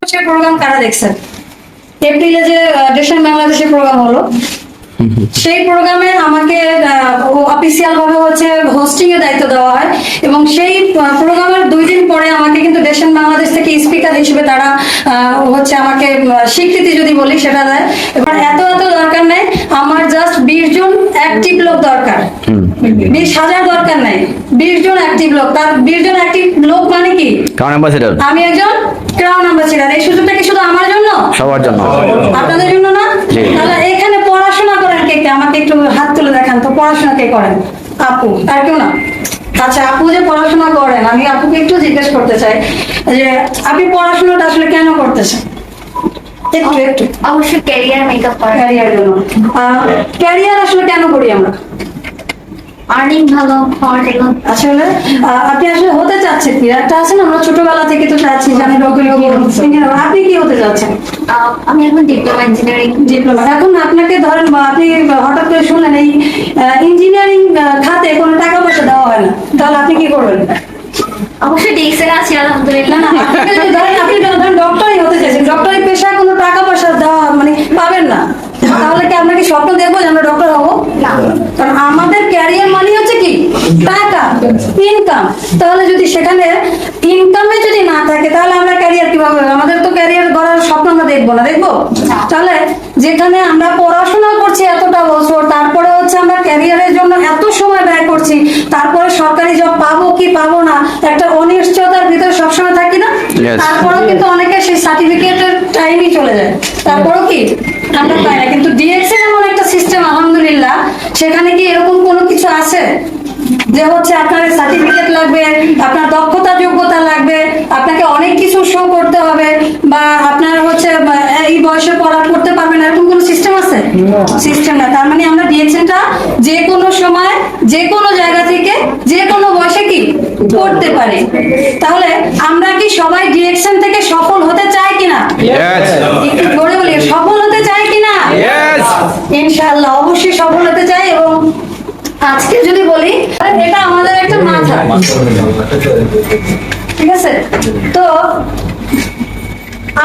সেই প্রোগ্রাম কারা দেখছেন? এপ্রিলে যে দেশের বাংলাদেশে প্রোগ্রাম হলো, সেই প্রোগ্রামে আমাকে অফিসিয়াল ভাবে হচ্ছে হোস্টিং এর দায়িত্ব দেওয়া হয় এবং সেই প্রোগ্রামের 2 দিন পরে আমাকে কিন্তু দেশের বাংলাদেশ থেকে স্পিকার হিসেবে তারা হচ্ছে আমাকে স্বীকৃতি যদি বলি সেটা দেয়। এবার এত দরকার নেই, আমার জাস্ট 20 জন অ্যাক্টিভ লোক দরকার, 20,000 দরকার নাই, 20 জন অ্যাক্টিভ লোক। তার 20 জন অ্যাক্টিভ লোক মানে কি? Crown ambassador. আমি একজন ক্রাউন অ্যাম্বাসেডর। এই সুযোগটা কি শুধু আমার জন্য? সবার জন্য। আপনাদের জন্য না? তাহলে এখানে পড়াশোনা করেন কে কে? আমাকে একটু হাত তুলে দেখান তো, পড়াশোনা কে করেন? আপু, আর কেউ না? আচ্ছা, আপু যে পড়াশোনা করেন, আমি আপুকে একটু জিজ্ঞেস করতে চাই যে আপনি পড়াশোনাটা আসলে কেন করতেছেন? একটু অবশ্যই ক্যারিয়ার মেকআপ করা, ক্যারিয়ার জন্য। ক্যারিয়ার আসলে কেন করি আমরা? আর্নিং ভালো হওয়ার জন্য। আসলে আপনি আসলে হতে চাচ্ছেন কি? একটা আছে না, আমরা ছোটবেলা থেকে তো চাচ্ছি যে আমি ডক্টর হবো, ইঞ্জিনিয়ার। আপনি কি হতে চাচ্ছেন? আমি এখন ডিপ্লোমা ইঞ্জিনিয়ারিং। ডিপ্লোমা। এখন আপনাকে ধরেন আপনি হঠাৎ করে শুনলেন এই ইঞ্জিনিয়ারিং খাতে কোনো টাকা পয়সা দেওয়া হয় না, তাহলে আপনি কি করবেন? অবশ্যই ডিএক্সএল আছে আলহামদুলিল্লাহ। না, আপনাকে যদি ধরেন আপনি ধরেন ডক্টরই হতে চাইছেন, ডক্টরি পেশায় কোনো টাকা পয়সা দেওয়া মানে পাবেন না, তাহলে কি আমরা কি স্বপ্ন দেখবো যে আমরা ডক্টর হবো? না। কারণ আমাদের ক্যারিয়ার মানে হচ্ছে কি? টাকা, ইনকাম। তাহলে যদি সেখানে ইনকামে যদি না থাকে তাহলে আমরা ক্যারিয়ার কিভাবে হবে? আমাদের তো ক্যারিয়ার গড়ার স্বপ্ন আমরা দেখবো না, দেখবো? তাহলে যেখানে আমরা পড়াশোনা করছি এতটা বছর, তারপরে হচ্ছে আমরা ক্যারিয়ারের জন্য এত সময় ব্যয় করছি, তারপরে সরকারি জব পাবো কি পাবো না একটা অনিশ্চয়তার ভিতরে সবসময় থাকি না? তারপরেও কিন্তু অনেকে সেই সার্টিফিকেটের টাইমই চলে যায়, তারপরেও কি আমরা পাই না। কিন্তু ডিএক্সএল এমন একটা সিস্টেম আলহামদুলিল্লাহ, সেখানে কি এরকম কোনো কিছু আছে যে হচ্ছে আপনার সার্টিফিকেট লাগবে, আপনার দক্ষতা যোগ্যতা লাগবে, আপনাকে অনেক কিছু শো করতে হবে, বা আপনার হচ্ছে এই বয়সে পড়া করতে পারবেন, এরকম কোনো সিস্টেম আছে? সিস্টেম না। তার মানে আমরা ডিএক্সএলটা যে কোনো সময় যে কোনো জায়গা থেকে যে কোনো বয়সে কি করতে পারি। তাহলে আমরা কি সবাই ডিএক্সএল থেকে সফল হতে চাই কিনা? একটু জোরে বলি, সফল হতে চাই কিনা? ইনশাআল্লাহ অবশ্যই সফল হতে চাই। এবং আজকে যদি বলি এটা আমাদের একটা মাথা, ঠিক আছে? তো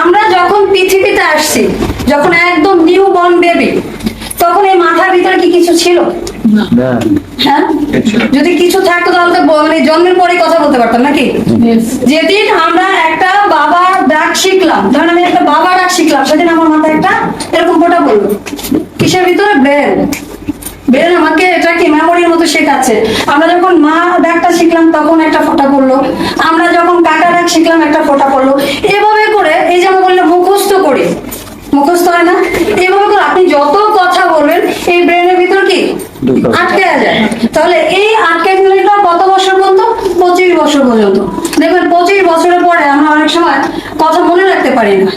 আমরা যখন পৃথিবীতে আসছি, যখন একদম নিউ বর্ন বেবি, তখন এই মাথার ভিতরে কি কিছু ছিল? হ্যাঁ, যদি কিছু থাকতো তাহলে তো মানে জন্মের পরে কথা বলতে পারতাম নাকি? যেদিন আমরা একটা বাবা ডাক শিখলাম, ধরেন আমি একটা বাবা ডাক শিখলাম, সেদিন আমার মাথায় একটা এরকম ফোঁটা বললো। কিসের ভিতরে? ব্রেন। ব্রেন আমাকে এটা কি মেমোরির মতো শেখাচ্ছে। আমরা যখন মা ডাকটা শিখলাম তখন একটা ফোঁটা পড়লো, আমরা যখন কাকা ডাক শিখলাম একটা ফোঁটা পড়লো। এভাবে করে এই যে আমরা বললাম মুখস্থ করি, মুখস্থ হয় না? এইভাবে করে আপনি যত কথা বলবেন এই ব্রেনের ভিতর কি আটকে যায়। তাহলে এই আটকে গেলেটা কত বছর পর্যন্ত? 25 বছর পর্যন্ত। দেখবেন 25 বছরের পরে আমরা অনেক সময় কথা মনে রাখতে পারি না।